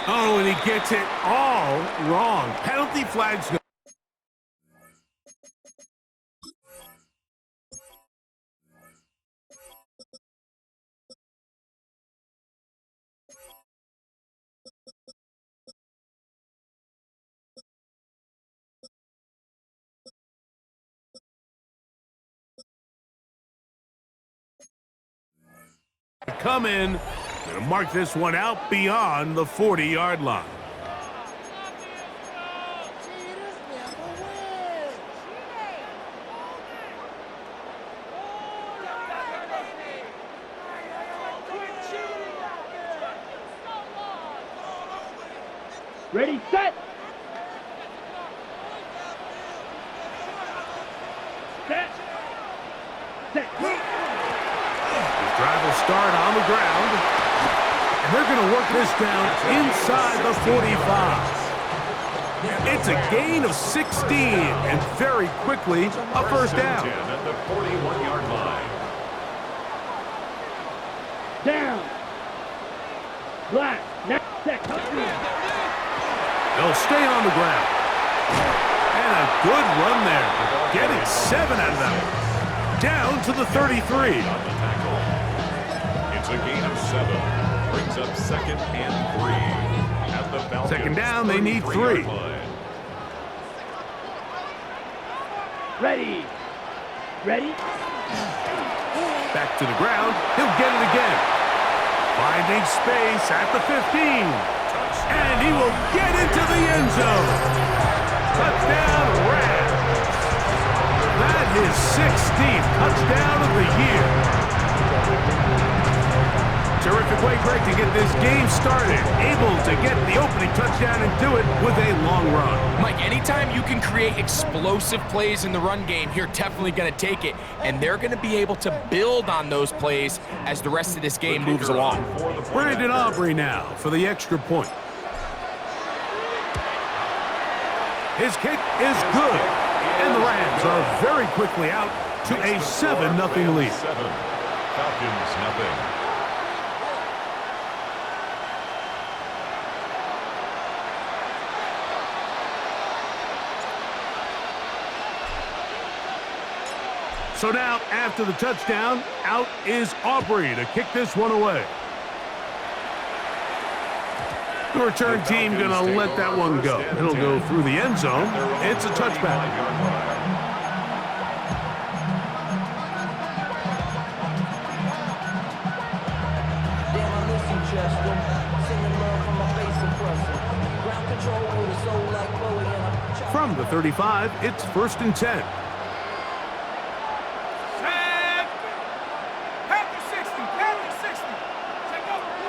Oh, and he gets it all wrong. Penalty flags go. Come in. Gonna mark this one out beyond the 40-yard line. Ready, set! Set! Set! The drive will start on the ground. And they're going to work this down inside the 45. It's a gain of 16, and very quickly, a first down. At the 41-yard line. Down! Black, next set, They'll stay on the ground. And a good run there. Getting 7 out of them. Down to the 33. It's a gain of 7. Brings up 2nd and 3. At the Falcons, Second down, they need 3. Ready! Ready? Back to the ground. He'll get it again. Finding space at the 15. And he will get into the end zone. Touchdown, Rams. That is 16th touchdown of the year. Terrific way, Greg, to get this game started. Able to get the opening touchdown and do it with a long run. Mike, anytime you can create explosive plays in the run game, you're definitely going to take it. And they're going to be able to build on those plays as the rest of this game moves along. Brandon Aubrey now for the extra point. His kick is good. And the Rams are very quickly out to a 7-0 lead. 7. Falcons, nothing. So now, after the touchdown, out is Aubrey to kick this one away. The return team going to let that one go. It'll go through the end zone. It's a touchback. From the 35, it's 1st and 10.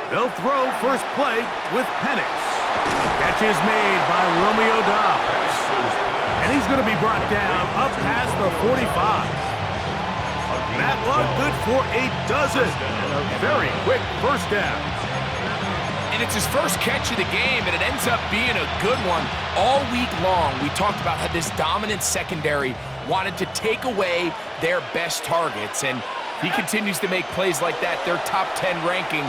They'll throw first play with Penix. Catch is made by Romeo Dobbs. And he's going to be brought down up past the 45. That one good for a dozen. And a very quick first down. And it's his first catch of the game, and it ends up being a good one. All week long, we talked about how this dominant secondary wanted to take away their best targets. And he continues to make plays like that. Their top 10 ranking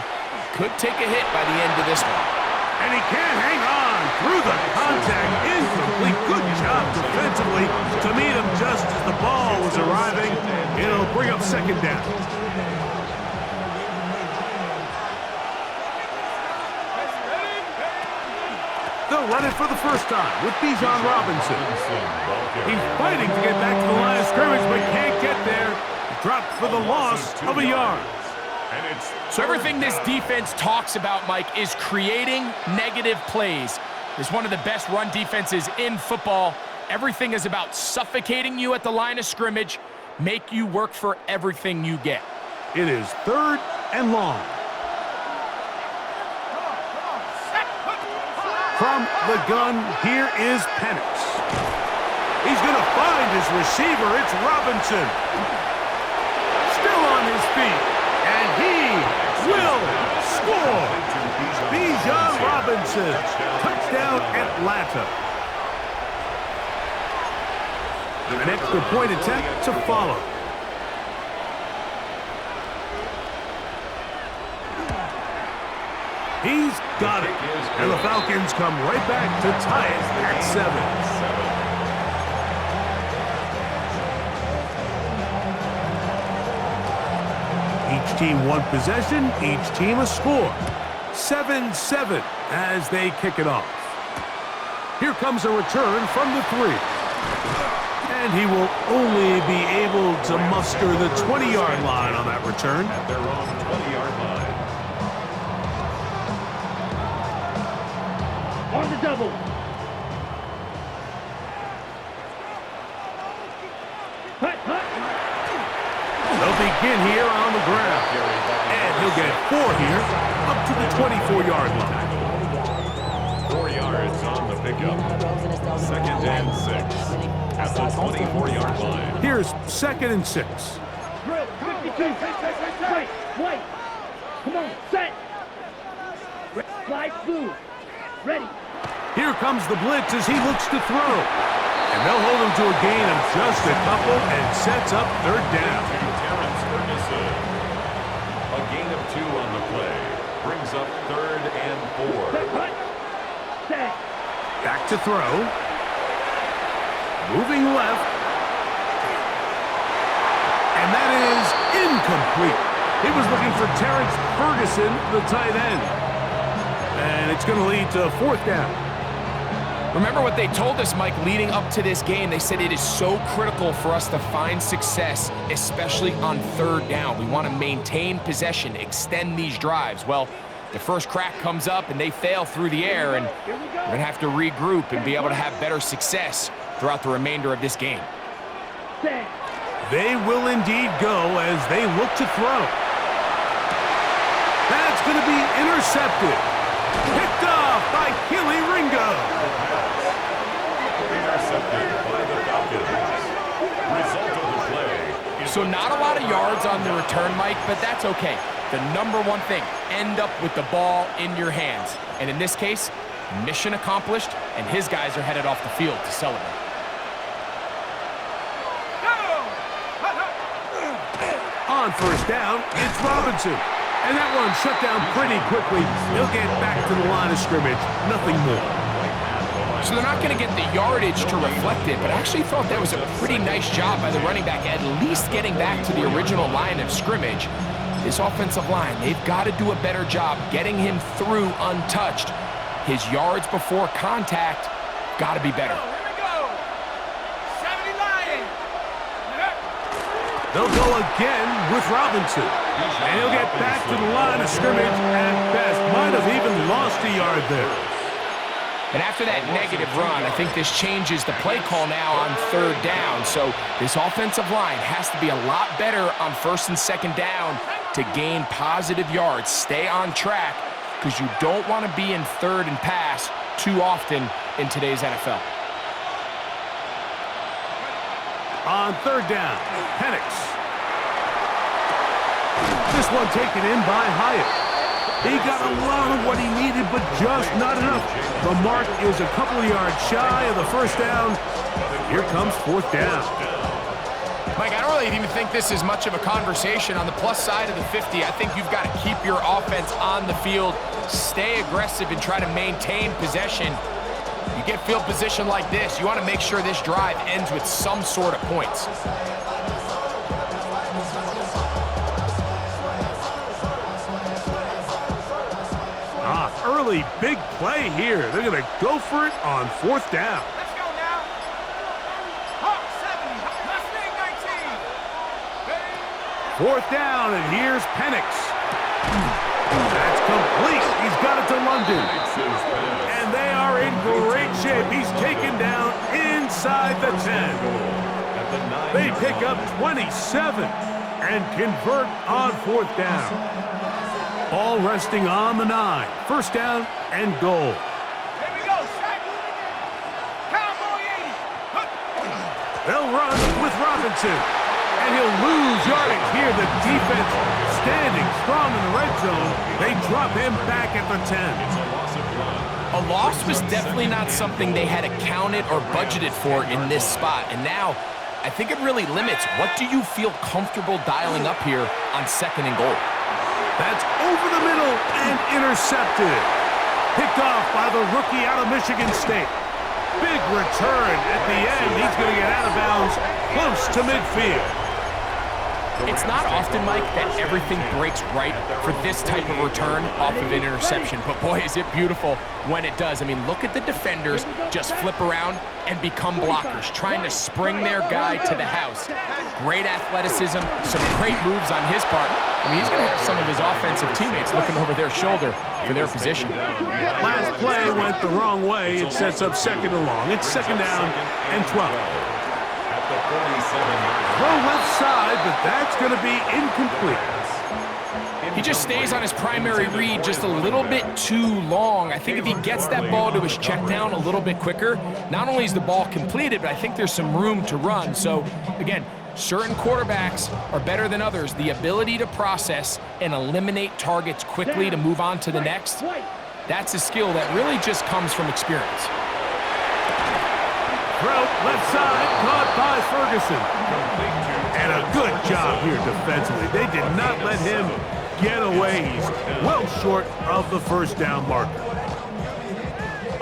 could take a hit by the end of this one. And he can't hang on through the contact. Incomplete. Good job defensively to meet him just as the ball was arriving. It'll bring up 2nd down. They'll run it for the first time with Bijan Robinson. He's fighting to get back to the line of scrimmage, but can't get there. Dropped for the loss of a yard. So everything this defense talks about, Mike, is creating negative plays. It's one of the best run defenses in football. Everything is about suffocating you at the line of scrimmage, make you work for everything you get. It is 3rd and long. From the gun, here is Penix. He's going to find his receiver. It's Robinson. Still on his feet. And he will score. Bijan Robinson. Touchdown, Atlanta. An extra point attempt to follow. He's got it. And the Falcons come right back to tie it at 7. Each team one possession, each team a score. 7-7 as they kick it off. Here comes a return from the 3. And he will only be able to muster the 20-yard line on that return. At their own 20-yard line. On the double. Hut, hut. They'll begin here on the ground. And he'll get 4 here, up to the 24-yard line. 4 yards on the pickup. 2nd and 6. At the 24-yard line. Here's 2nd and 6. Drill, 52. Right, white. Come on, set. Slide through. Ready. Here comes the blitz as he looks to throw. And they'll hold him to a gain of just a couple and sets up 3rd down. A gain of 2 on the play. Brings up 3rd and 4. Set. Back to throw. Moving left. And that is incomplete. He was looking for Terrence Ferguson, the tight end. And it's going to lead to 4th down. Remember what they told us, Mike, leading up to this game. They said it is so critical for us to find success, especially on 3rd down. We want to maintain possession, extend these drives. Well, the first crack comes up and they fail through the air, and we're going to have to regroup and be able to have better success throughout the remainder of this game. They will indeed go as they look to throw. That's going to be intercepted. Picked off by Keely Ringo. Intercepted by the Falcons. Result of the play. So not a lot of yards on the return, Mike, but that's okay. The number one thing, end up with the ball in your hands. And in this case, mission accomplished, and his guys are headed off the field to celebrate. On 1st down, it's Robinson. And that one shut down pretty quickly. He'll get back to the line of scrimmage. Nothing more. So they're not going to get the yardage to reflect it, but I actually thought that was a pretty nice job by the running back, at least getting back to the original line of scrimmage. This offensive line, they've got to do a better job getting him through untouched. His yards before contact got to be better. They'll go again with Robinson. And he'll get back to the line of scrimmage at best. Might have even lost a yard there. And after that negative run, I think this changes the play call now on 3rd down. So this offensive line has to be a lot better on 1st and 2nd down to gain positive yards. Stay on track, because you don't want to be in 3rd and pass too often in today's NFL. On 3rd down, Penix. This one taken in by Hyatt. He got a lot of what he needed, but just not enough. The mark is a couple of yards shy of the 1st down. Here comes 4th down. Mike, I don't really even think this is much of a conversation on the plus side of the 50. I think you've got to keep your offense on the field, stay aggressive, and try to maintain possession. You get field position like this, you want to make sure this drive ends with some sort of points. Early big play here. They're going to go for it on 4th down. Let's go now. Hawk 70, Mustang 19. 4th down, and here's Penix. That's complete. He's got it to London. And they are in great shape. He's taken down inside the 10. They pick up 27 and convert on 4th down. Ball resting on the 9. 1st down and goal. Here we go, Shaq. Cowboy 80. They'll run with Robinson. And he'll lose yardage here. The defense standing strong in the red zone. They drop him back at the 10. A loss was definitely not something they had accounted or budgeted for in this spot. And now, I think it really limits what do you feel comfortable dialing up here on 2nd and goal. That's over the middle and intercepted. Picked off by the rookie out of Michigan State. Big return at the end. He's going to get out of bounds close to midfield. It's not often, Mike, that everything breaks right for this type of return off of an interception. But boy, is it beautiful when it does. I mean, look at the defenders just flip around and become blockers, trying to spring their guy to the house. Great athleticism, some great moves on his part. I mean, he's going to have some of his offensive teammates looking over their shoulder for their position. Last play went the wrong way. It sets up second and long. It's second down and 12. Throw left side, but that's going to be incomplete. He just stays on his primary read just a little bit too long. I think if he gets that ball to his check down a little bit quicker, not only is the ball completed, but I think there's some room to run. So, again, certain quarterbacks are better than others. The ability to process and eliminate targets quickly to move on to the next, that's a skill that really just comes from experience. Throw left side, caught by Ferguson. And a good job here defensively. They did not let him get away. He's well short of the first down marker.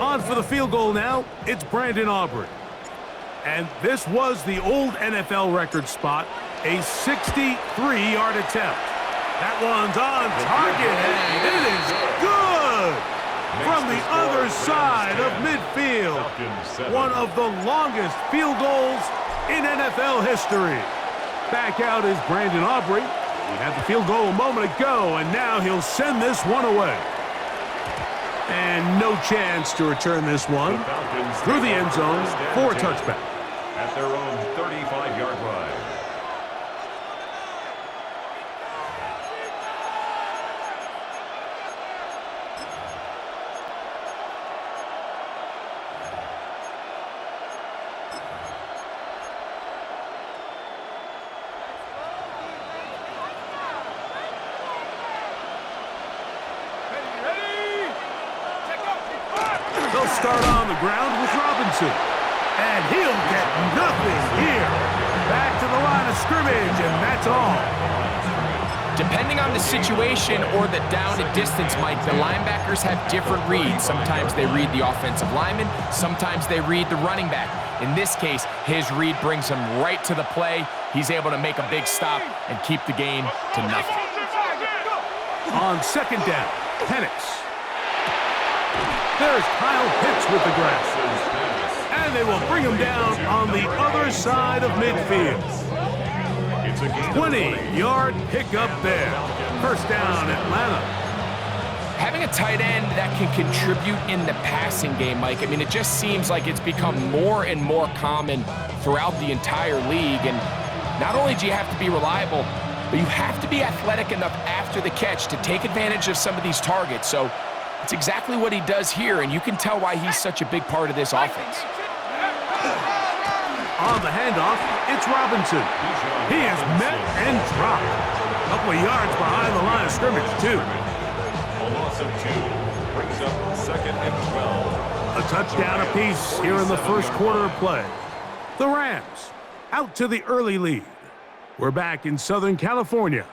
On for the field goal now, it's Brandon Aubrey. And this was the old NFL record spot, a 63-yard attempt. That one's on target, and it is good! From the other side of midfield. One of the longest field goals in NFL history. Back out is Brandon Aubrey. He had the field goal a moment ago, and now he'll send this one away. And no chance to return this one through the end zone for a touchback. At their own 35-yard line. They'll start on the ground with Robinson. And he'll get nothing here. Back to the line of scrimmage, and that's all. Depending on the situation or the down and distance, Mike, the linebackers have different reads. Sometimes they read the offensive lineman. Sometimes they read the running back. In this case, his read brings him right to the play. He's able to make a big stop and keep the game to nothing. On second down, Penix. There's Kyle Pitts with the grab. And they will bring him down on the other side of midfield. 20-yard pickup there. First down, Atlanta. Having a tight end that can contribute in the passing game, Mike, I mean, it just seems like it's become more and more common throughout the entire league. And not only do you have to be reliable, but you have to be athletic enough after the catch to take advantage of some of these targets. So it's exactly what he does here, and you can tell why he's such a big part of this offense. On the handoff, it's Robinson. He is met and dropped. A couple of yards behind the line of scrimmage, too. A loss of 2 brings up second and 12. A touchdown apiece here in the first quarter of play. The Rams out to the early lead. We're back in Southern California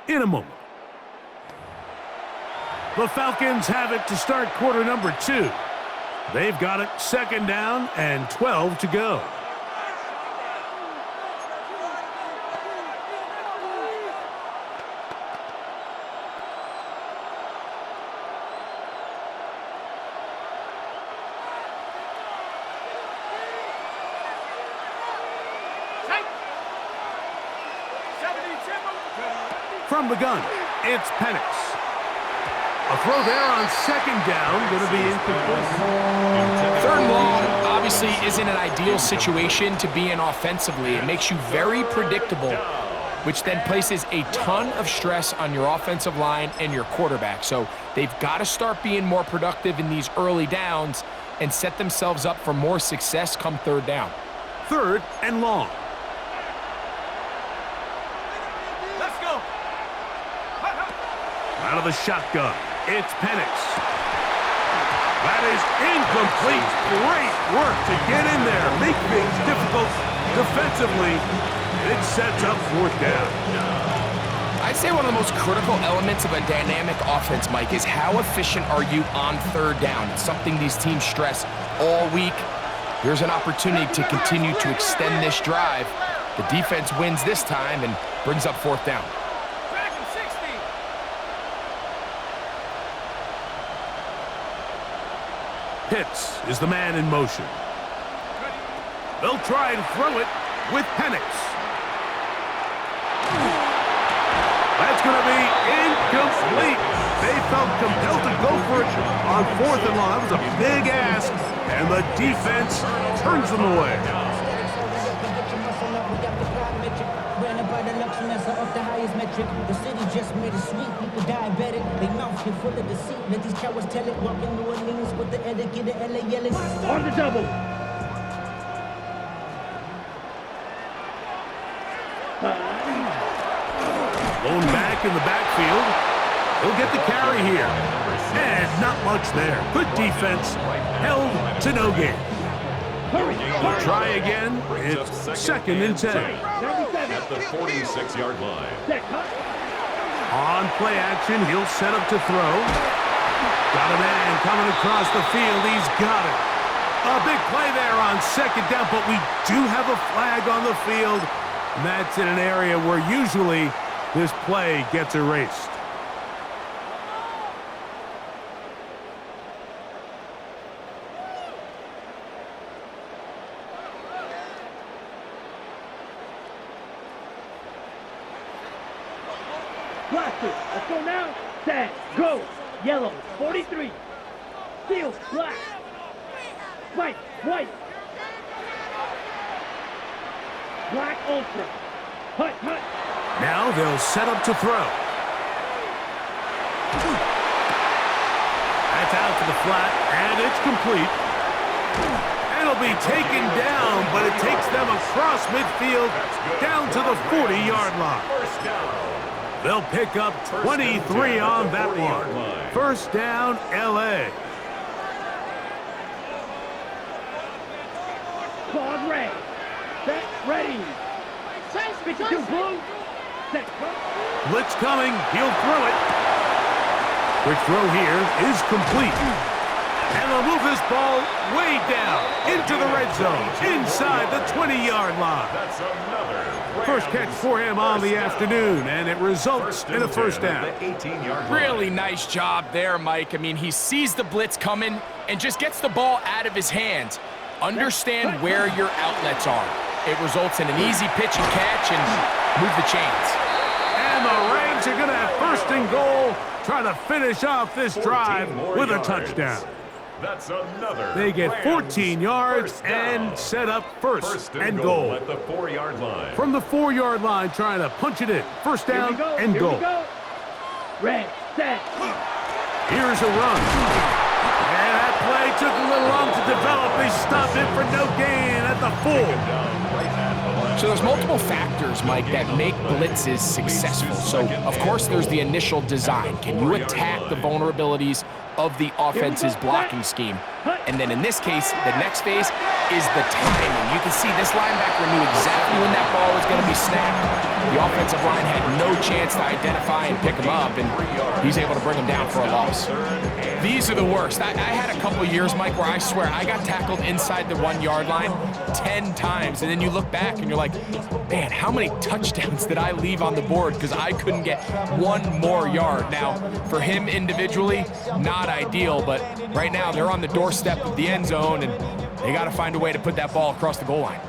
in a moment. The Falcons have it to start quarter number 2. They've got it second down and 12 to go. From the gun, it's Penix. A throw there on second down, going to be incomplete. Third and long obviously isn't an ideal situation to be in offensively. It makes you very predictable, which then places a ton of stress on your offensive line and your quarterback. So they've got to start being more productive in these early downs and set themselves up for more success come third down. Third and long. Let's go. Out of the shotgun, it's Penix. That is incomplete. Great work to get in there. Make things difficult defensively. It sets up fourth down. I I'd say one of the most critical elements of a dynamic offense, Mike, is how efficient are you on third down. It's something these teams stress all week. Here's an opportunity to continue to extend this drive. The defense wins this time and brings up fourth down. Back in 60. Pitts is the man in motion. They'll try and throw it with Penix. That's going to be incomplete. They felt compelled to go for it on fourth and long. That was a big ask, and the defense turns them away. The city just made a sweet, people diabetic. They mouth get full of deceit. Let these cowards tell it. Walking New Orleans with the etiquette of LA yelling. On the double. Blown back in the backfield. He'll get the carry here. And not much there. Good defense. Held to no gain. Hurry, hurry. Try again. It's second and 10. 97. At the 46-yard line. Set, cut. On play action, he'll set up to throw. Got a man coming across the field. He's got it. A big play there on second down, but we do have a flag on the field. And that's in an area where usually this play gets erased. Blaster. Let's go now. Set. Go. Yellow. 43. Field. Black. White. White. Black ultra. Hut. Hut. Now they'll set up to throw. That's out to the flat, and it's complete. It'll be taken down, but it takes them across midfield down to the 40-yard line. First down. They'll pick up 23 on that one. First down, L.A. Claws red. Set. Ready. 52 blue. Set. Blitz coming. He'll throw it. Quick throw here is complete. And they'll move this ball way down into the red zone, inside the 20-yard line. That's another First catch for him on the afternoon, and it results in a first down. at the 18-yard line. Really nice job there, Mike. I mean, he sees the blitz coming and just gets the ball out of his hands. Understand where your outlets are. It results in an easy pitch and catch and move the chains. And the Rams are going to have first and goal, trying to finish off this drive 14 more with a yards. touchdown. That's another. They get 14 yards First down. and set up first and goal. at the 4-yard line. From the 4-yard line, trying to punch it in. First Here down we go. and Here goal. we go. Red. Set. Here's a run. And that play took a little long to develop. They stopped it for no gain at the 4. So there's multiple factors, Mike, that make blitzes successful. So, of course, there's the initial design. Can you attack the vulnerabilities of the offense's blocking scheme? And then in this case, the next phase is the timing. You can see this linebacker knew exactly when that ball was going to be snapped. The offensive line had no chance to identify and pick him up, and he's able to bring him down for a loss. These are the worst. I had a couple years, Mike, where I swear I got tackled inside the 1-yard line 10 times, and then you look back and you're like, man, how many touchdowns did I leave on the board because I couldn't get one more yard? Now, for him individually, not ideal, but right now they're on the doorstep of the end zone, and they got to find a way to put that ball across the goal line.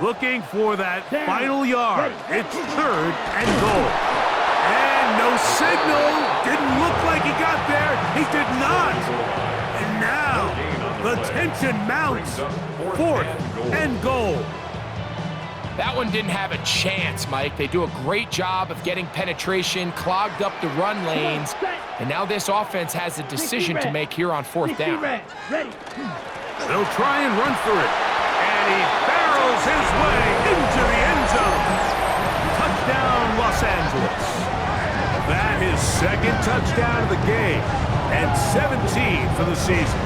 Looking for that final yard. It's third and goal. And no signal. Didn't look like he got there. He did not. And now the tension mounts. Fourth and goal. That one didn't have a chance, Mike. They do a great job of getting penetration, clogged up the run lanes, and now this offense has a decision to make here on fourth down. Ready. They'll try and run for it. And he barrels his way into the end zone. Touchdown, Los Angeles. That is second touchdown of the game and 17 for the season.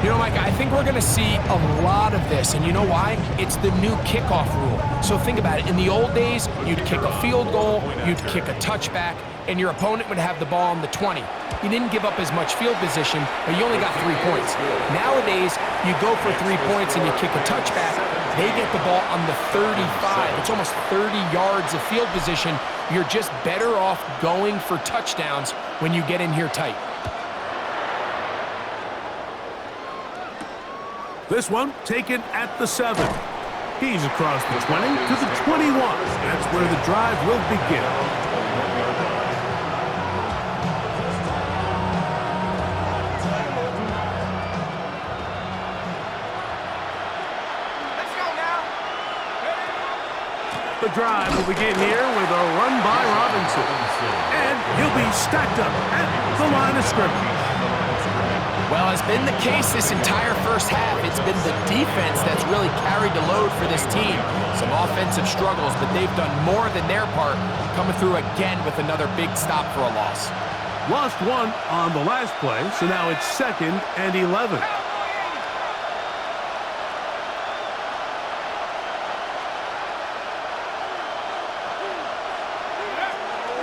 You know, Mike, I think we're going to see a lot of this, and you know why? It's the new kickoff rule. So think about it. In the old days, you'd kick a field goal, you'd kick a touchback, and your opponent would have the ball on the 20. You didn't give up as much field position, but you only got 3 points. Nowadays, you go for 3 points and you kick a touchback, they get the ball on the 35. It's almost 30 yards of field position. You're just better off going for touchdowns when you get in here tight. This one taken at the 7. He's across the 20 to the 21. That's where the drive will begin. Let's go now. The drive will begin here with a run by Robinson. And he'll be stacked up at the line of scrimmage. Well, it's been the case this entire first half. It's been the defense that's really carried the load for this team. Some offensive struggles, but they've done more than their part, coming through again with another big stop for a loss. Lost one on the last play, so now it's 2nd and 11.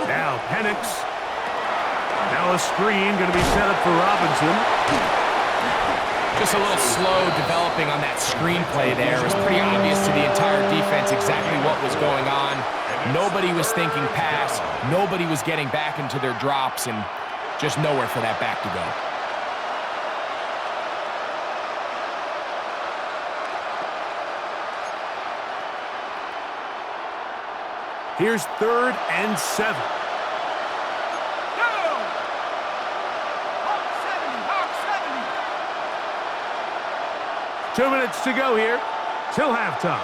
Now Penix. Now a screen going to be set up for Robinson. Just a little slow developing on that screenplay there. It was pretty obvious to the entire defense exactly what was going on. Nobody was thinking pass. Nobody was getting back into their drops, and just nowhere for that back to go. Here's 3rd and 7. 2 minutes to go here till halftime.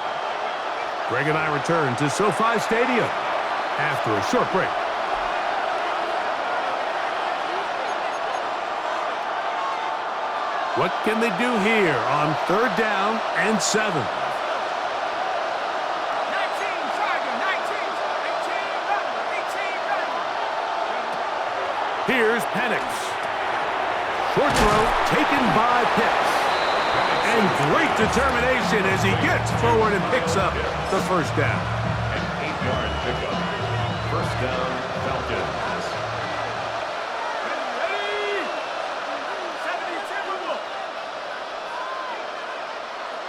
Greg and I return to SoFi Stadium after a short break. What can they do here on 3rd down and 7? 19, Tiger, 19, 18, runner, 18, runner. Here's Penix. Short throw taken by Pitts. And great determination as he gets forward and picks up the first down. An 8-yard pickup. First down, Falcons. Ready? 72.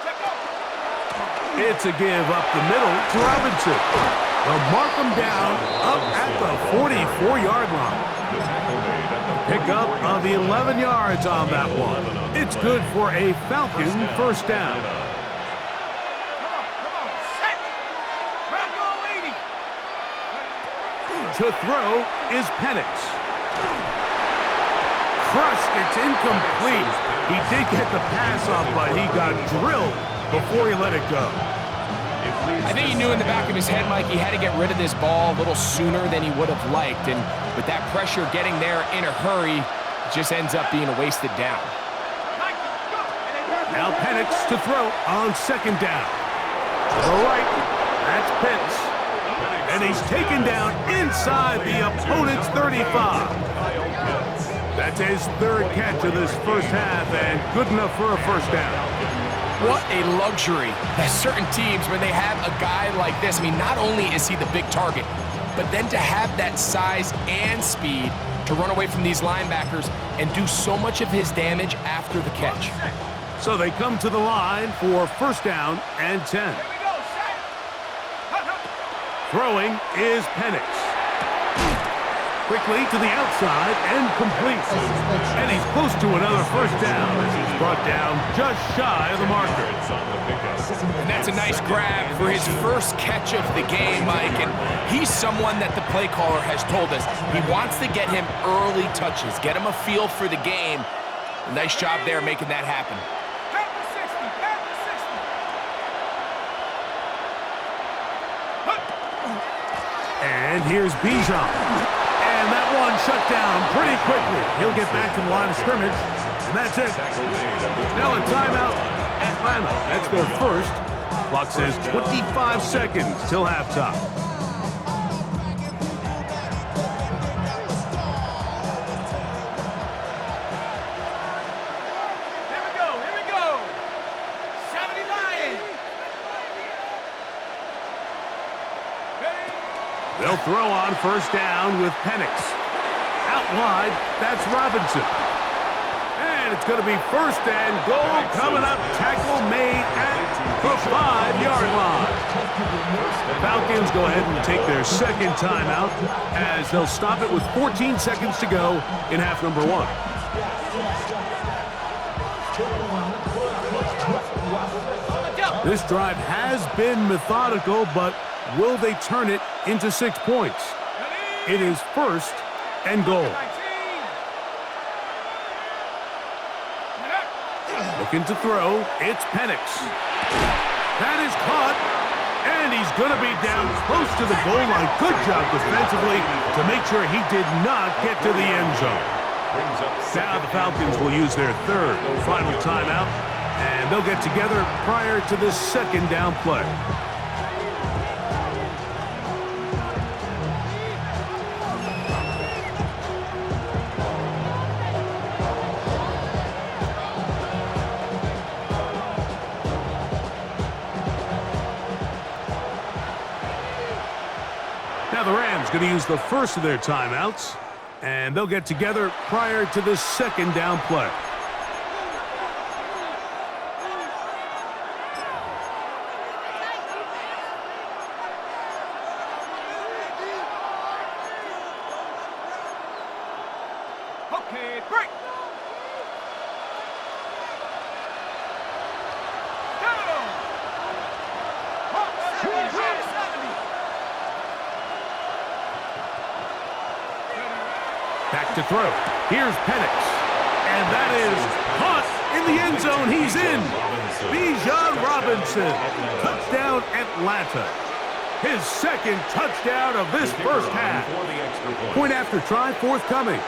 Check up. It's a give up the middle to Robinson. They'll mark him down up at the 44-yard line. The tackle made at the Pickup of 11 yards on that one. It's good for a Falcon first down. Come on, set. Bronco 80. To throw is Penix. Crushed, it's incomplete. He did get the pass off, but he got drilled before he let it go. I think he knew in the back of his head, Mike, he had to get rid of this ball a little sooner than he would have liked. And with that pressure getting there in a hurry, it just ends up being a wasted down. Now Penix to throw on 2nd down. To the right, that's Pitts. And he's taken down inside the opponent's 35. That's his 3rd catch of this first half, and good enough for a first down. What a luxury that certain teams, when they have a guy like this, I mean, not only is he the big target, but then to have that size and speed to run away from these linebackers and do so much of his damage after the catch. So they come to the line for first down and 10. Here we go, set. Throwing is Penix. Quickly to the outside and complete. And he's close to another first down as he's brought down just shy of the marker. And that's a nice grab for his first catch of the game, Mike. And he's someone that the play caller has told us he wants to get him early touches, get him a feel for the game. Nice job there making that happen. Back to 60, back to 60. And here's Bijan. And that one shut down pretty quickly. He'll get back to the line of scrimmage, and that's it. Now a timeout, Atlanta. That's their first. Clock says 25 seconds till halftime. Here we go, here we They'll throw on first down with Penix. Out wide, that's Robinson. And it's going to be first and goal coming up. Tackle made at the 5-yard line. The Falcons go ahead and take their second timeout as they'll stop it with 14 seconds to go in half number 1. This drive has been methodical, but will they turn it into 6 points? It is first and goal. Looking to throw, it's Penix. That is caught, and he's going to be down close to the goal line. Good job defensively to make sure he did not get to the end zone. Now the Falcons will use their third final timeout, and they'll get together prior to the second down play. Now the Rams going to use the first of their timeouts, and they'll get together prior to the second down play. Okay, break. Back to throw. Here's Penix. And that is caught in the end zone. He's in. Bijan Robinson. Touchdown Atlanta. His second touchdown of this first half. Point after try forthcoming.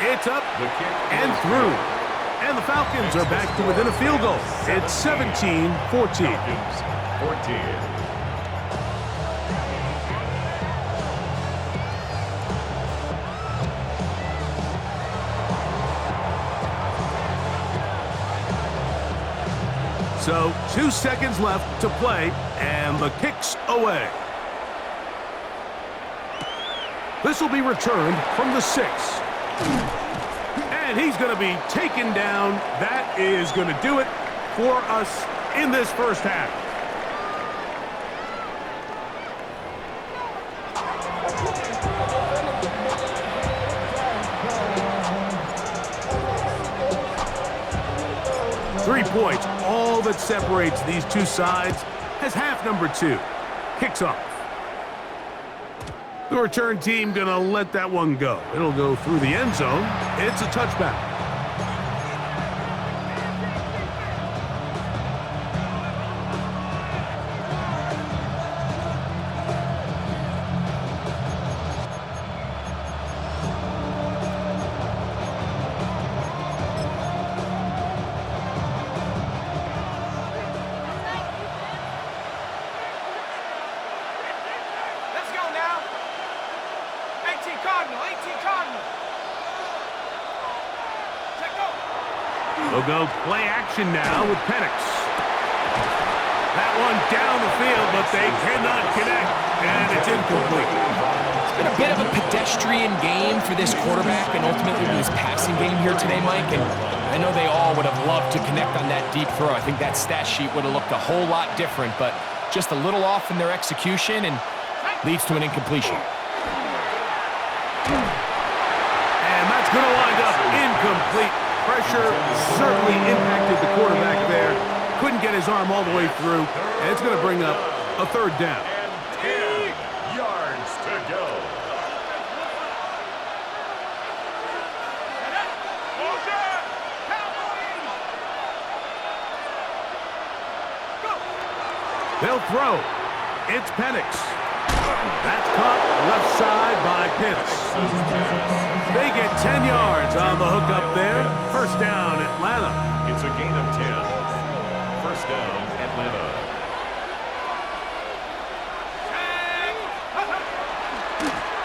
It's up and through. And the Falcons are back to within a field goal. It's 17-14. 14. So 2 seconds left to play, and the kick's away. This will be returned from the 6. And he's going to be taken down. That is going to do it for us in this first half. Three points, all that separates these two sides as half number 2 kicks off. The return team going to let that one go. It'll go through the end zone. It's a touchback. They'll go play action now with Penix. That one down the field, but they cannot connect, and it's incomplete. It's been a bit of a pedestrian game for this quarterback and ultimately his passing game here today, Mike. And I know they all would have loved to connect on that deep throw. I think that stat sheet would have looked a whole lot different, but just a little off in their execution and leads to an incompletion. And that's going to wind up incomplete. Pressure certainly impacted the quarterback there. Couldn't get his arm all the way through, and it's going to bring up a third down. And 10 yards to go. They'll throw. It's Penix. That's caught left side by Fienz. They get 10 yards on the hook up there. First down, Atlanta. It's a gain of 10. First down, Atlanta.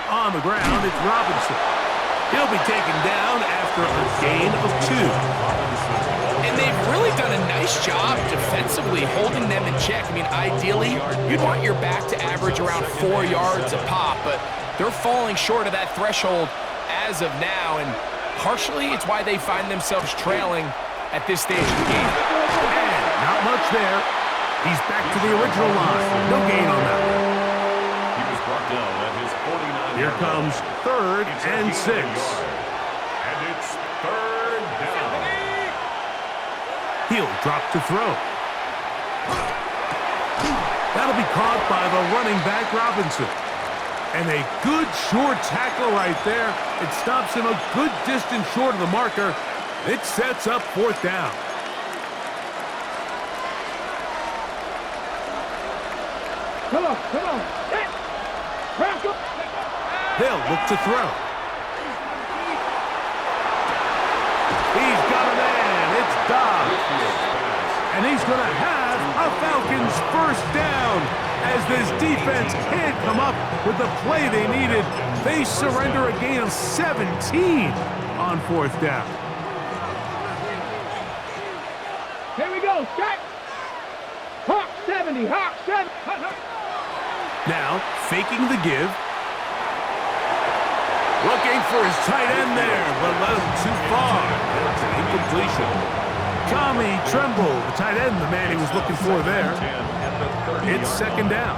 On the ground, it's Robinson. He'll be taken down after a gain of 2. And they've really done a nice job defensively holding them in check. I mean, ideally, you'd want your back to average around 4 yards a pop, but they're falling short of that threshold as of now, and partially it's why they find themselves trailing at this stage of the game. And not much there. He's back to the original line. No gain on that one. He was brought down at his 49. Here comes 3rd and 6. And it's 3rd down. He'll drop to throw. That'll be caught by the running back, Robinson. And a good short tackle right there. It stops him a good distance short of the marker. It sets up 4th down. Come on, come on. Set. Rock up. They'll look to throw. He's got a man. It's Dobbs. And he's going to have a Falcons 1st down. As this defense can't come up with the play they needed, they surrender a gain of 17 on 4th down. Here we go. Set. Hawk 70. Hawk 70. Now, faking the give. Looking for his tight end there, but led him too far. That's an incompletion. Tommy Tremble, the tight end, the man he was looking for there. It's 2nd down.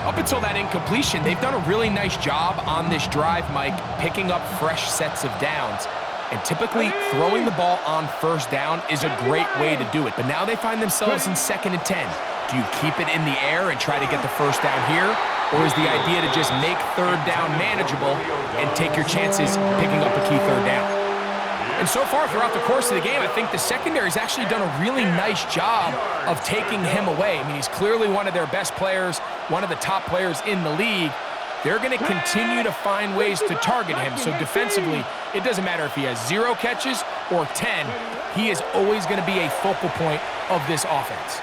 Up until that incompletion, they've done a really nice job on this drive, Mike, picking up fresh sets of downs. And typically, throwing the ball on 1st down is a great way to do it. But now they find themselves in 2nd and 10. Do you keep it in the air and try to get the 1st down here? Or is the idea to just make 3rd down manageable and take your chances picking up a key 3rd down? And so far throughout the course of the game, I think the secondary's actually done a really nice job of taking him away. I mean, he's clearly one of their best players, one of the top players in the league. They're going to continue to find ways to target him. So defensively, it doesn't matter if he has 0 catches or 10. He is always going to be a focal point of this offense.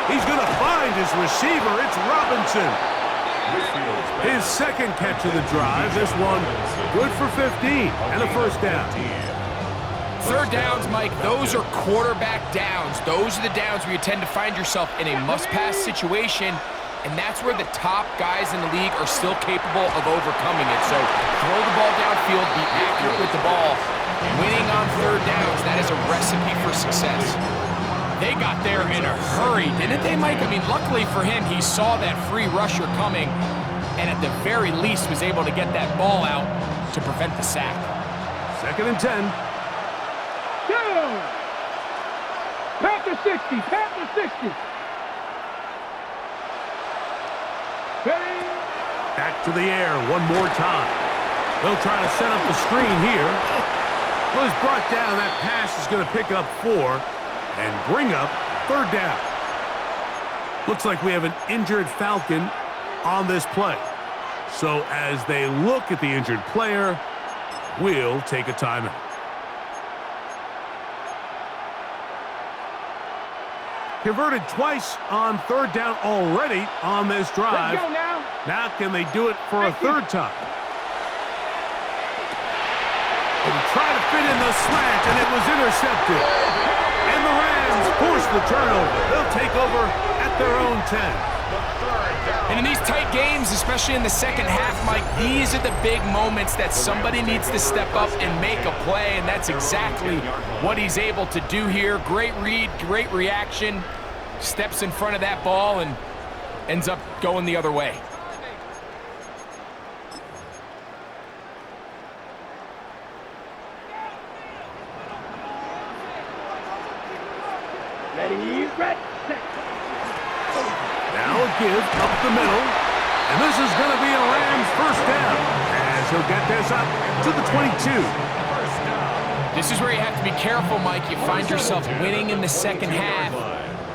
He's going to find his receiver. It's Robinson. His 2nd catch of the drive. This one good for 15 and a 1st down. 3rd downs, Mike, those are quarterback downs. Those are the downs where you tend to find yourself in a must-pass situation, and that's where the top guys in the league are still capable of overcoming it. So throw the ball downfield, be accurate with the ball. Winning on 3rd downs, that is a recipe for success. They got there in a hurry, didn't they, Mike? I mean, luckily for him, he saw that free rusher coming, and at the very least was able to get that ball out to prevent the sack. 2nd and 10. Down. Panther 60. Panther 60. Ready. Back to the air one more time. They'll try to set up the screen here. Well, he's brought down. That pass is going to pick up 4 and bring up 3rd down. Looks like we have an injured Falcon on this play. So as they look at the injured player, we'll take a timeout. Converted twice on 3rd down already on this drive. Let's go now. Now can they do it for a 3rd time? They try to fit in the slant, and it was intercepted. And the Rams force the turnover. They'll take over at their own 10. And in these tight games, especially in the 2nd half, Mike, these are the big moments that somebody needs to step up and make a play, and that's exactly what he's able to do here. Great read, great reaction, steps in front of that ball and ends up going the other way. Ready, red, set. Now a give up the middle. And this is going to be a Rams 1st down. As he'll get this up to the 22. This is where you have to be careful, Mike. You find yourself winning in the 2nd half.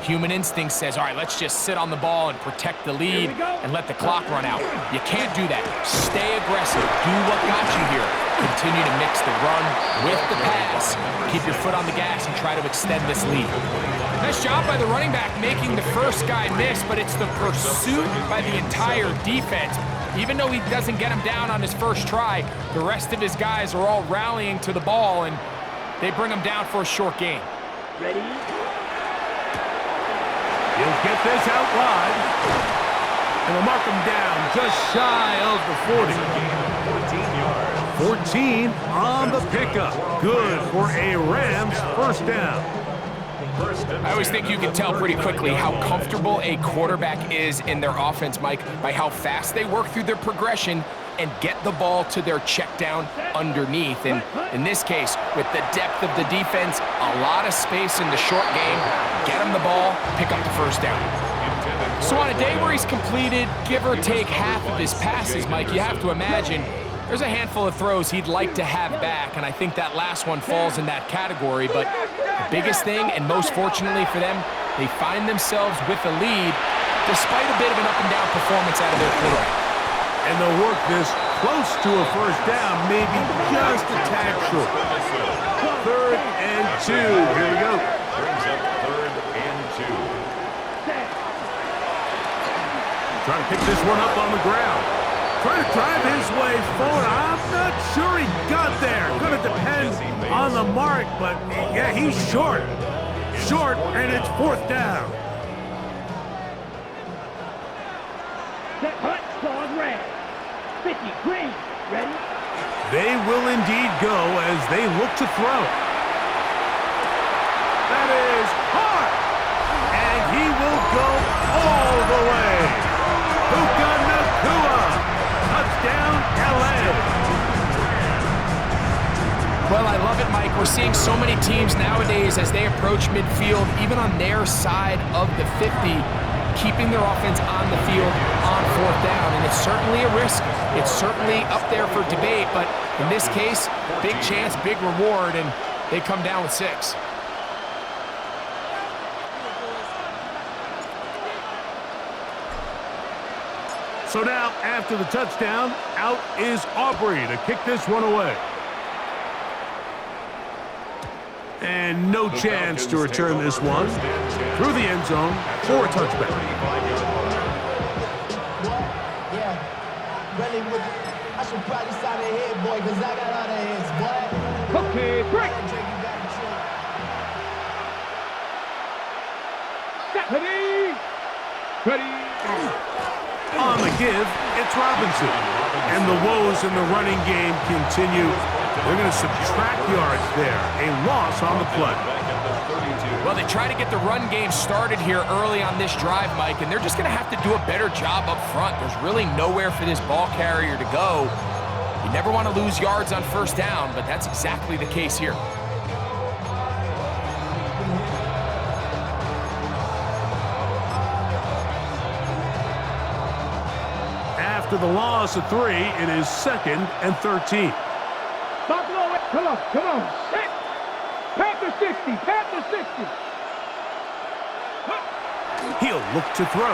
Human instinct says, all right, let's just sit on the ball and protect the lead and let the clock run out. You can't do that. Stay aggressive. Do what got you here. Continue to mix the run with the pass. Keep your foot on the gas and try to extend this lead. Nice job by the running back making the first guy miss, but it's the pursuit by the entire defense. Even though he doesn't get him down on his first try, the rest of his guys are all rallying to the ball, and they bring him down for a short gain. Ready? He'll get this out wide. And they'll mark him down just shy of the 40. 14 yards. 14 on the pickup. Good for a Rams first down. I always think you can tell pretty quickly how comfortable a quarterback is in their offense, Mike, by how fast they work through their progression and get the ball to their check down underneath. And in this case, with the depth of the defense, a lot of space in the short game, get him the ball, pick up the first down. So on a day where he's completed, give or take half of his passes, Mike, you have to imagine there's a handful of throws he'd like to have back, and I think that last one falls in that category. But the biggest thing, and most fortunately for them, they find themselves with a lead despite a bit of an up-and-down performance out of their quarterback. And they'll work this close to a first down, maybe just a tad short. 3rd and 2. Here we go. Brings up 3rd and 2. Trying to pick this one up on the ground. Trying to drive his way forward. I'm not sure he got there. Going to depend on the mark, but yeah, he's short. Short, and it's 4th down. Set hut, ball red. 50, green. Ready? They will indeed go as they look to throw. That is hard. And he will go all the way. Puka Nakua. Touchdown, LA. Well, I love it, Mike. We're seeing so many teams nowadays as they approach midfield, even on their side of the 50, keeping their offense on the field on 4th down. And it's certainly a risk. It's certainly up there for debate, but in this case, big chance, big reward, and they come down with 6. So now, after the touchdown, out is Aubrey to kick this one away. And no chance to return this one through the end zone for a touchback. Yeah, really with I should probably sign a head, boy, because I got all the heads, boy. Okay, break. Ready? Ready? On the give, it's Robinson. And the woes in the running game continue. They're going to subtract yards there. A loss on the play. Well, they try to get the run game started here early on this drive, Mike, and they're just going to have to do a better job up front. There's really nowhere for this ball carrier to go. You never want to lose yards on 1st down, but that's exactly the case here. After the loss of 3, it is 2nd and 13. Buffalo, come on, come on. Set. Panther 60, Panther 60. He'll look to throw.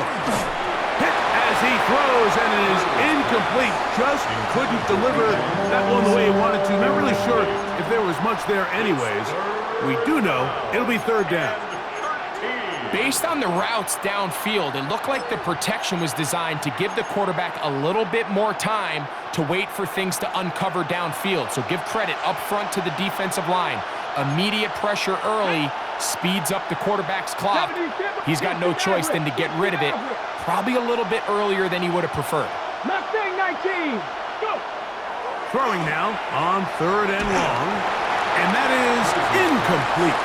Hit as he throws, and it is incomplete. Just couldn't deliver that one the way he wanted to. Not really sure if there was much there anyways. We do know it'll be 3rd down. Based on the routes downfield, it looked like the protection was designed to give the quarterback a little bit more time to wait for things to uncover downfield. So give credit up front to the defensive line. Immediate pressure early speeds up the quarterback's clock. He's got no choice than to get rid of it, probably a little bit earlier than he would have preferred. Mustang 19, go! Throwing now on 3rd and long, and that is incomplete.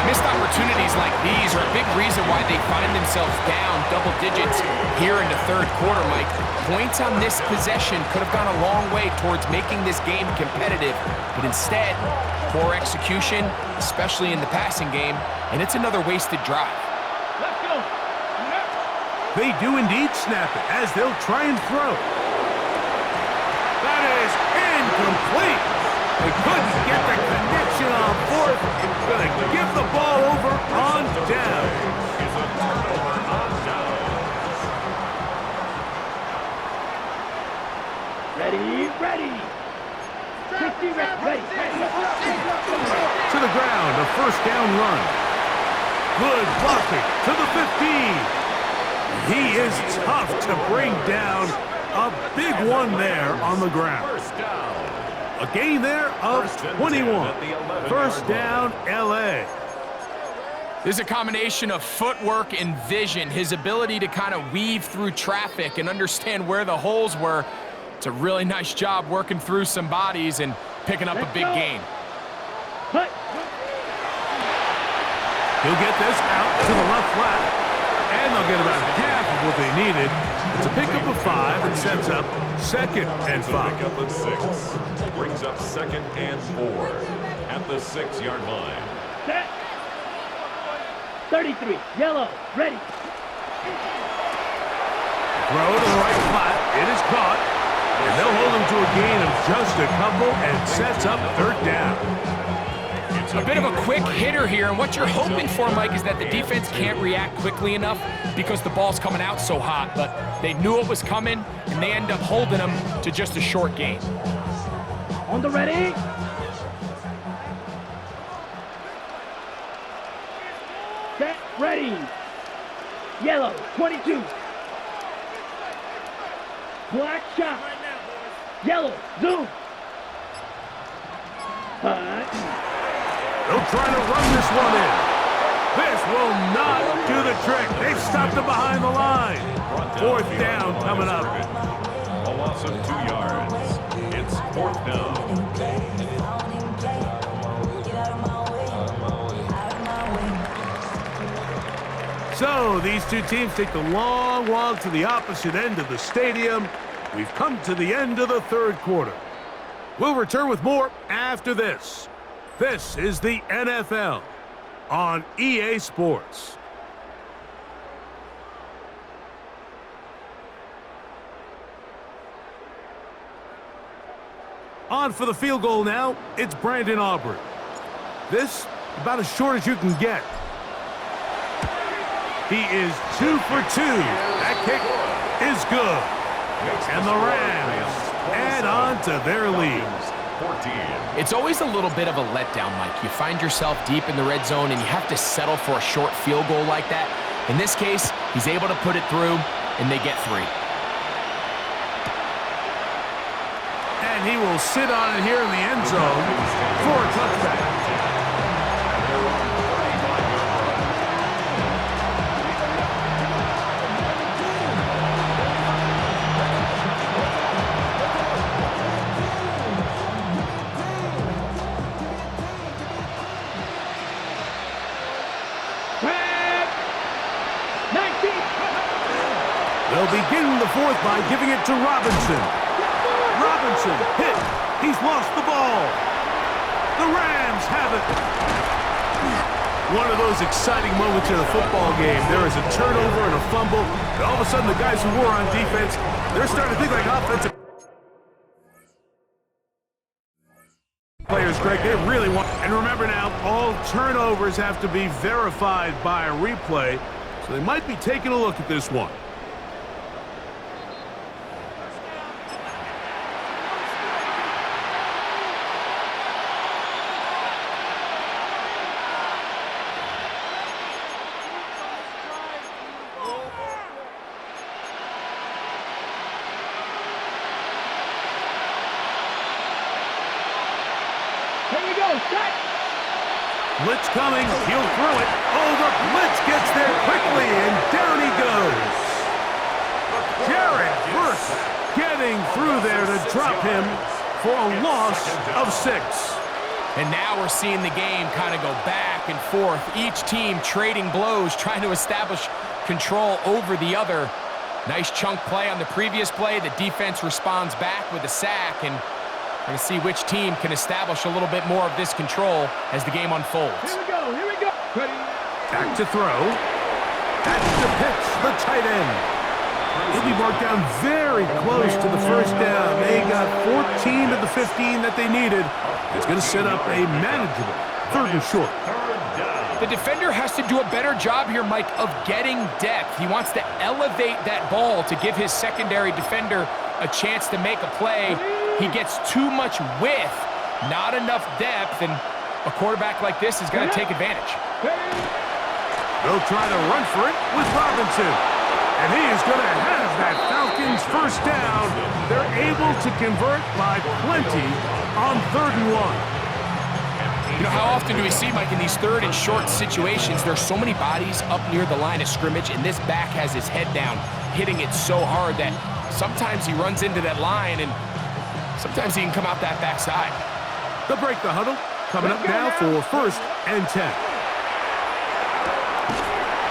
Missed opportunities like these are a big reason why they find themselves down double digits here in the 3rd quarter, Mike. Points on this possession could have gone a long way towards making this game competitive, but instead, poor execution, especially in the passing game, and it's another wasted drive. Let's go! They do indeed snap it as they'll try and throw. That is incomplete. They couldn't get the connection on 4th. Going to give the ball over on down. Ready, ready. 60, ready. To the ground, a 1st down run. Good blocking to the 15. He is tough to bring down. A big one there on the ground. 1st down. A gain there of 21. First down, L.A. This is a combination of footwork and vision, his ability to kind of weave through traffic and understand where the holes were. It's a really nice job working through some bodies and picking up a big gain. Cut. He'll get this out to the left flat, and they'll get about half of what they needed. It's a pickup of 5 and sets up 2nd and 5. Pickup of 6. Brings up 2nd and 4 at the 6-yard line. Set. 33. Yellow. Ready. Throw to the right flat. It is caught. And they'll hold him to a gain of just a couple and sets up 3rd down. A bit of a quick hitter here, and what you're hoping for, Mike, is that the defense can't react quickly enough because the ball's coming out so hot, but they knew it was coming, and they end up holding them to just a short gain. On the ready. Set. Ready. Yellow. 22. Black shot. Yellow. Zoom. They'll try to run this one in. This will not do the trick. They've stopped him behind the line. 4th down coming up. A loss of 2 yards. It's 4th down. So these two teams take the long walk to the opposite end of the stadium. We've come to the end of the 3rd quarter. We'll return with more after this. This is the NFL on EA Sports. On for the field goal now, it's Brandon Aubrey. This, about as short as you can get. He is 2 for 2. That kick is good. And the Rams add on to their lead. 14. It's always a little bit of a letdown, Mike. You find yourself deep in the red zone, and you have to settle for a short field goal like that. In this case, he's able to put it through, and they get 3. And he will sit on it here in the end zone for a touchback. They'll begin the 4th by giving it to Robinson. Robinson hit. He's lost the ball. The Rams have it. One of those exciting moments in a football game. There is a turnover and a fumble. And all of a sudden, the guys who were on defense, they're starting to think like offensive players, Greg. They really want. And remember now, all turnovers have to be verified by a replay. So they might be taking a look at this one. Blitz coming, he'll throw it. Oh, the blitz gets there quickly, and down he goes. Jared Burke getting through there to drop him for a loss of 6. And now we're seeing the game kind of go back and forth. Each team trading blows, trying to establish control over the other. Nice chunk play on the previous play. The defense responds back with a sack, and we're going to see which team can establish a little bit more of this control as the game unfolds. Here we go, here we go. Ready. Back to throw. That's the pitch, the tight end. He'll be marked down very close to the 1st down. They got 14 of the 15 that they needed. It's going to set up a manageable 3rd and short. The defender has to do a better job here, Mike, of getting depth. He wants to elevate that ball to give his secondary defender a chance to make a play. He gets too much width, not enough depth, and a quarterback like this is going to take advantage. They'll try to run for it with Robinson. And he is going to have that Falcons 1st down They're able to convert by plenty on 3rd and 1. You know, how often do we see, Mike, in these 3rd and short situations, there's so many bodies up near the line of scrimmage, and this back has his head down, hitting it so hard that sometimes he runs into that line, and sometimes he can come out that backside. They'll break the huddle. Coming up now for 1st and 10.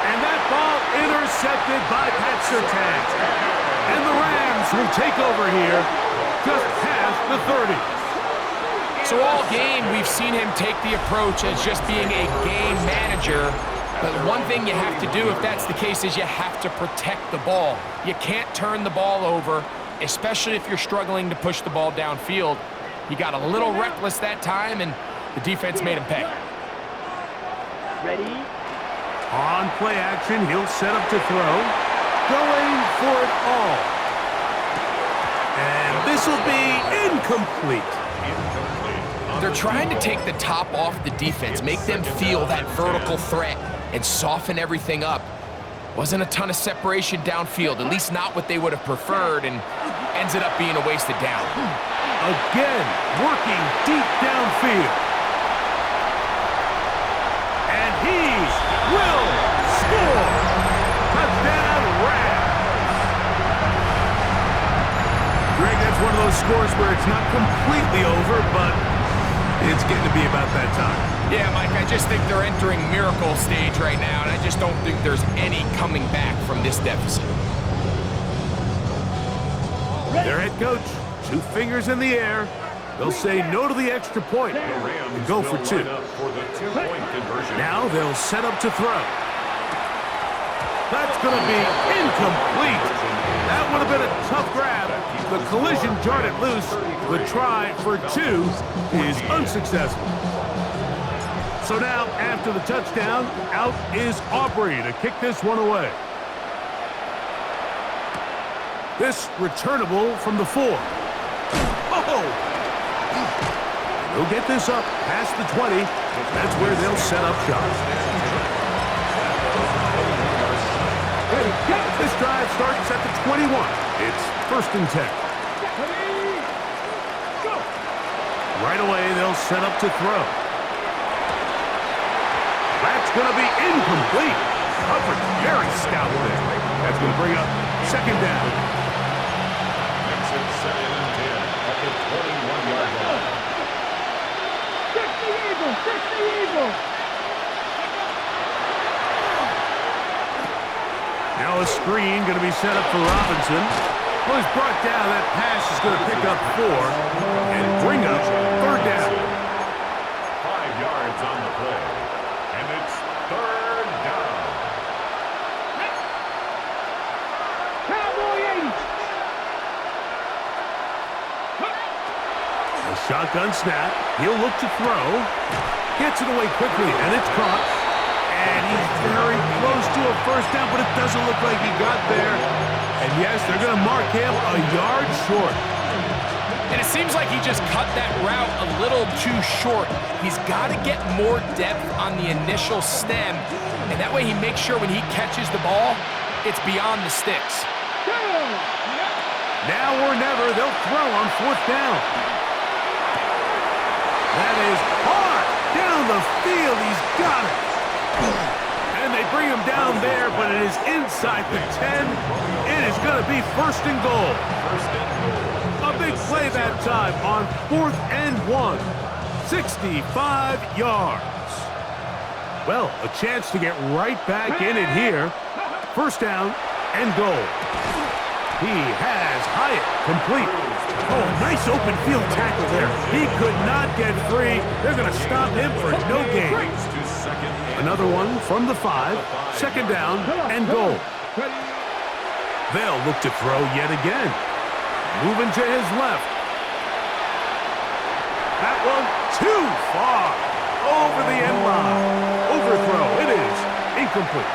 And that ball intercepted by Pat Surtain. And the Rams will take over here just past the 30. So all game, we've seen him take the approach as just being a game manager. But one thing you have to do if that's the case is you have to protect the ball. You can't turn the ball over, especially if you're struggling to push the ball downfield. He got a little reckless that time, and the defense made him pay. Ready? On play action, he'll set up to throw. Going for it all. And this will be incomplete. They're trying to take the top off the defense, make them feel that vertical threat, and soften everything up. Wasn't a ton of separation downfield, at least not what they would have preferred, and ends it up being a wasted down. Again, working deep downfield. And he will score. Touchdown, Rams. Greg, that's one of those scores where it's not completely over, but it's getting to be about that time. Yeah, Mike, I just think they're entering miracle stage right now, and I just don't think there's any coming back from this deficit. Their head coach, 2 fingers in the air. They'll say no to the extra point and go for 2. For the 2-point conversion. Now they'll set up to throw. That's going to be incomplete. That would have been a tough grab. The collision jarred it loose. The try for 2 is unsuccessful. So now, after the touchdown, out is Aubrey to kick this one away. This returnable from the 4. Oh! They'll get this up past the 20. That's where they'll set up shop. This drive starts at the 21. It's 1st and 10. Right away, they'll set up to throw. That's going to be incomplete. Coverage very stout there. That's going to bring up 2nd down. Makes it 2nd and 10 at the 21-yard line. Fix the eagle! Fix the eagle! Now a screen going to be set up for Robinson. Well, he's brought down. That pass is going to pick up 4 and bring up 3rd down. 5 yards on the play. And it's 3rd down. Cowboy 80! A shotgun snap. He'll look to throw. Gets it away quickly, and it's caught. And he's very close to a 1st down, but it doesn't look like he got there. And yes, they're going to mark him a yard short. And it seems like he just cut that route a little too short. He's got to get more depth on the initial stem, and that way he makes sure when he catches the ball, it's beyond the sticks. Now or never, they'll throw on 4th down. That is hard down the field. He's got it. And they bring him down there, but it is inside the 10. It is going to be 1st and goal. A big play that time on 4th and 1. 65 yards. Well, a chance to get right back in it here. 1st down and goal. He has Hyatt complete. Oh, nice open field tackle there. He could not get free. They're going to stop him for no gain. Another one from the 5. 2nd down and goal. They'll look to throw yet again. Moving to his left. That one too far. Over the end line. Overthrow. It is incomplete.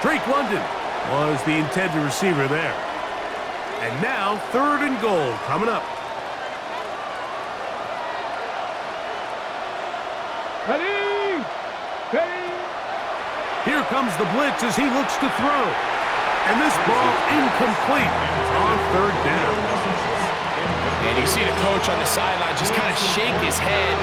Drake London was the intended receiver there. And now 3rd and goal coming up. Ready! Ready! Here comes the blitz as he looks to throw. And this ball incomplete on third down. And you see the coach on the sideline just kind of shake his head.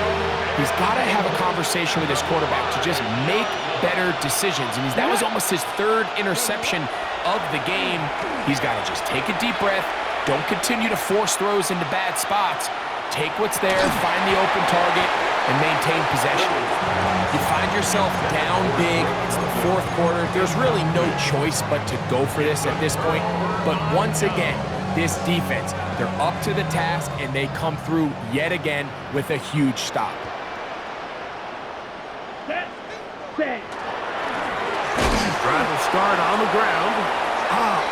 He's got to have a conversation with his quarterback to just make better decisions. I mean, that was almost his third interception of the game. He's got to just take a deep breath. Don't continue to force throws into bad spots. Take what's there, find the open target, and maintain possession. You find yourself down big. It's the fourth quarter. There's really no choice but to go for this at this point. But once again, this defense, they're up to the task, and they come through yet again with a huge stop. Set. Drive will start on the ground.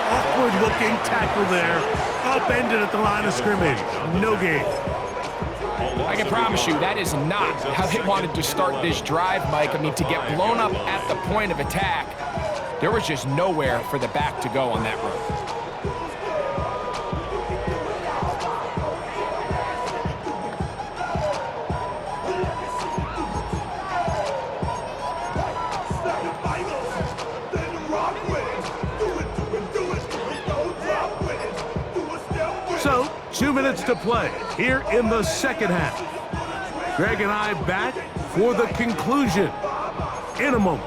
Awkward-looking tackle there. Upended at the line of scrimmage. No gain. I can promise you that is not how they wanted to start this drive, Mike. I mean, to get blown up at the point of attack, there was just nowhere for the back to go on that run. So, 2 minutes to play here in the second half. Greg and I back for the conclusion in a moment.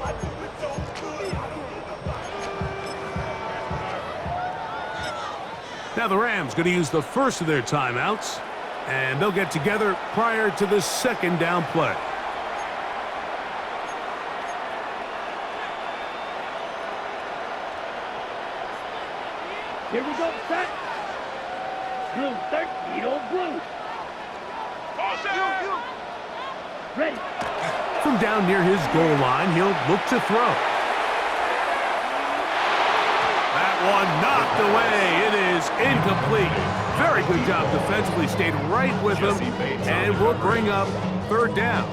Now the Rams going to use the first of their timeouts, and they'll get together prior to the second down play. Here we go, set. Blue, 13, old blue. Ready. From down near his goal line, he'll look to throw. That one knocked away. It is incomplete. Very good job defensively. Stayed right with him, and will bring up third down.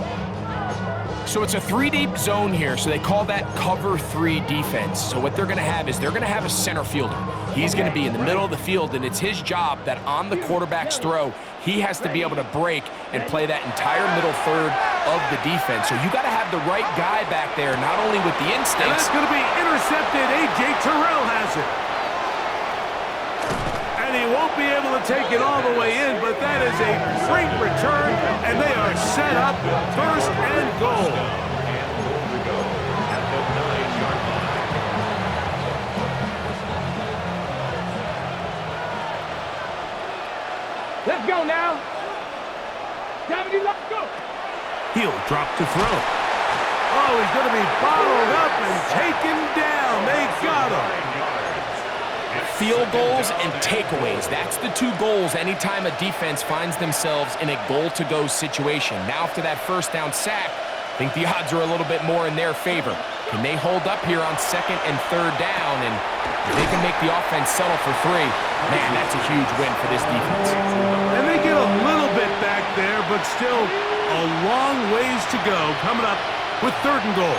So it's a 3-deep zone here, so they call that cover 3 defense. So what they're going to have is they're going to have a center fielder. He's going to be in the middle of the field, and it's his job that on the quarterback's throw, he has to be able to break and play that entire middle third of the defense. So you got to have the right guy back there, not only with the And instincts. that's going to be intercepted. A.J. Terrell has it. And he won't be able to take it all the way in, but that is a great return, and they are set up first and goal. Let's go now. Dominic, let's go. He'll drop to throw. Oh, he's going to be bottled up and taken down. They got him. Field goals and takeaways. That's the 2 goals anytime a defense finds themselves in a goal-to-go situation. Now after that first down sack, I think the odds are a little bit more in their favor. Can they hold up here on second and third down? And if they can make the offense settle for 3, man, that's a huge win for this defense. And they get a little bit back there, but still a long ways to go. Coming up with third and goal.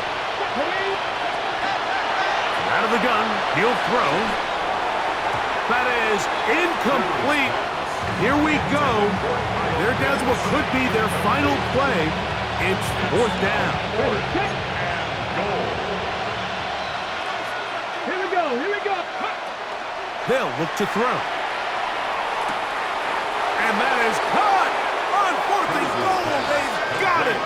Out of the gun, he'll throw. That is incomplete. Here we go. They're down to what could be their final play. It's fourth down. Here we go, here we go. They'll look to throw. And that is caught on fourth and goal. They've got it.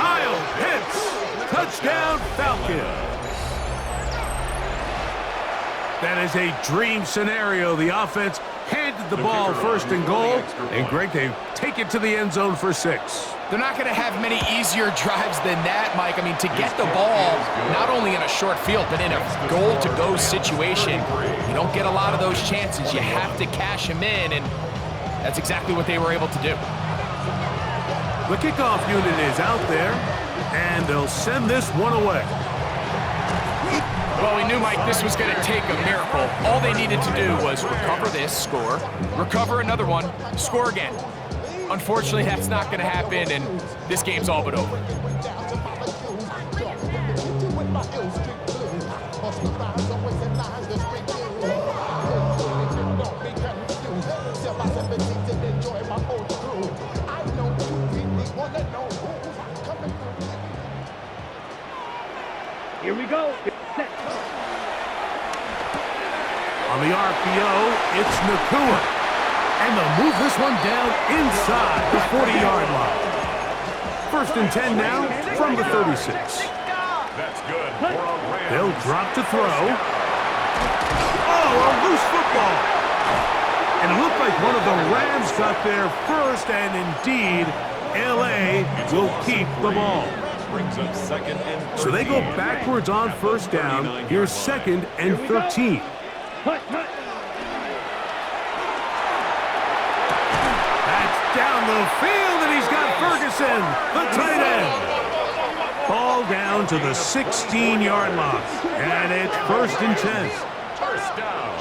Kyle Pitts. Touchdown, Falcons. That is a dream scenario. The offense handed the ball first and goal. And Greg, they take it to the end zone for 6. They're not going to have many easier drives than that, Mike. I mean, to get the ball, not only in a short field, but in a goal-to-go situation, you don't get a lot of those chances. You have to cash them in, and that's exactly what they were able to do. The kickoff unit is out there, and they'll send this one away. Well, we knew, Mike, this was going to take a miracle. All they needed to do was recover this, score, recover another one, score again. Unfortunately, that's not going to happen, and this game's all but over. Here we go. Set. On the RPO, it's Nakua. And they'll move this one down inside the 40-yard line. 1st and 10 now from the 36. That's good for a Rams. They'll drop to throw. Oh, a loose football. And it looked like one of the Rams got there first, and indeed, L.A. will keep the ball. Brings up 2nd and 13. So they go backwards on 1st down. Here's 2nd and 13. Down the field, and he's got Ferguson, the tight end. Ball down to the 16-yard line, and it's 1st and 10. First down.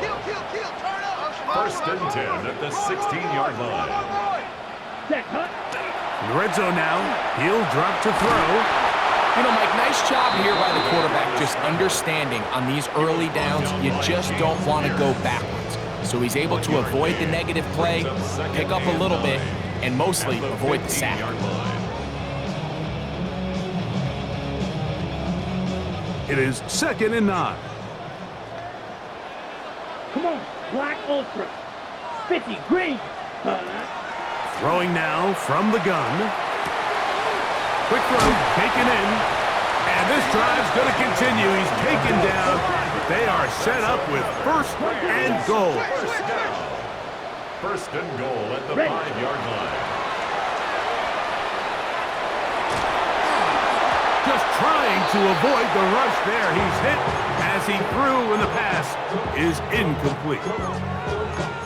1st and 10 at the 16-yard line. In the red zone now, he'll drop to throw. You know, Mike, nice job here by the quarterback, just understanding on these early downs, you just don't want to go backwards. So he's able to avoid the negative play, pick up a little bit, and mostly avoid the sack. It is 2nd and 9. Come on, Black Ultra. 50, green. Throwing now from the gun. Quick throw, taken in. And this drive's going to continue. He's taken down. They are set up with 1st and goal. First and goal at the 5-yard line. Just trying to avoid the rush there. He's hit as he threw, and the pass is incomplete.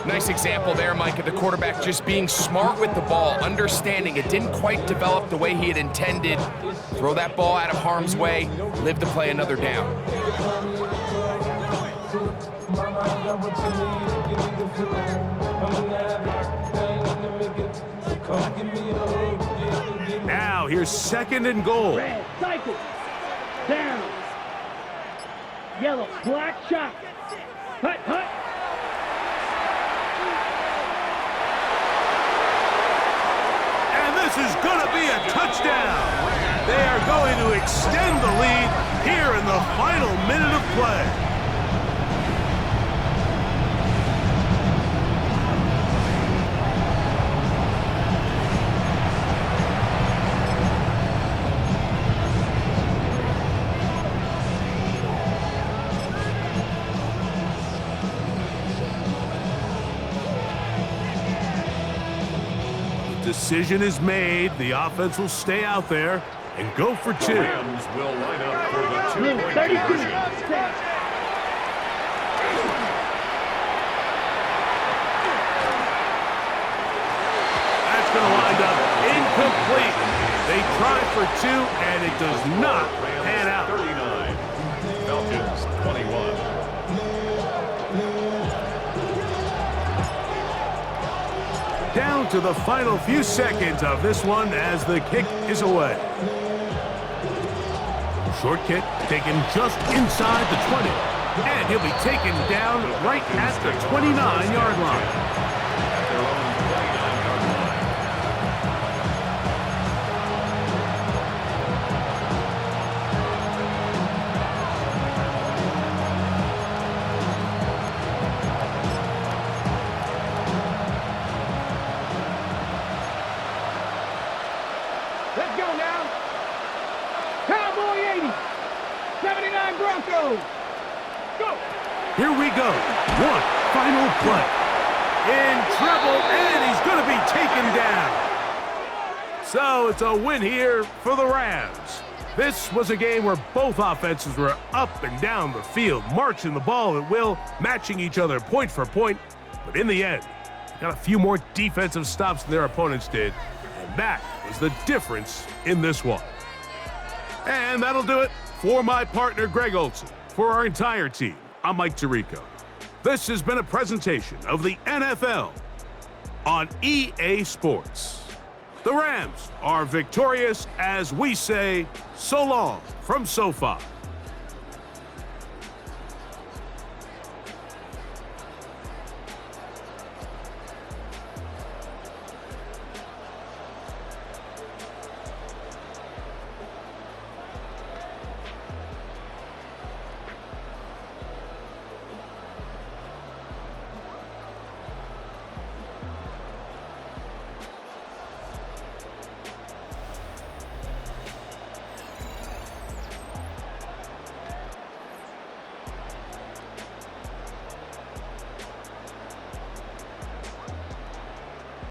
Nice example there, Mike, of the quarterback just being smart with the ball, understanding it didn't quite develop the way he had intended. Throw that ball out of harm's way, live to play another down. Now here's 2nd and goal. Red, cycle. Down. Yellow, black shot. Hut, hut. And this is going to be a touchdown. They are going to extend the lead here in the final minute of play. Decision is made. The offense will stay out there and go for 2. The Rams will line up for the 2-point 32. conversion. That's going to wind up incomplete. They try for 2, and it does not pan out. 39. Falcons 21. Down to the final few seconds of this one as the kick is away. Short kick taken just inside the 20. And he'll be taken down right at the 29-yard line. Let's go now. Cowboy 80. 79 Broncos. Go. Here we go. One final play. In trouble, and he's going to be taken down. So it's a win here for the Rams. This was a game where both offenses were up and down the field, marching the ball at will, matching each other point for point. But in the end, they got a few more defensive stops than their opponents did. And that was the difference in this one. And that'll do it for my partner, Greg Olson. For our entire team, I'm Mike Tirico. This has been a presentation of the NFL on EA Sports. The Rams are victorious as we say so long from SoFi.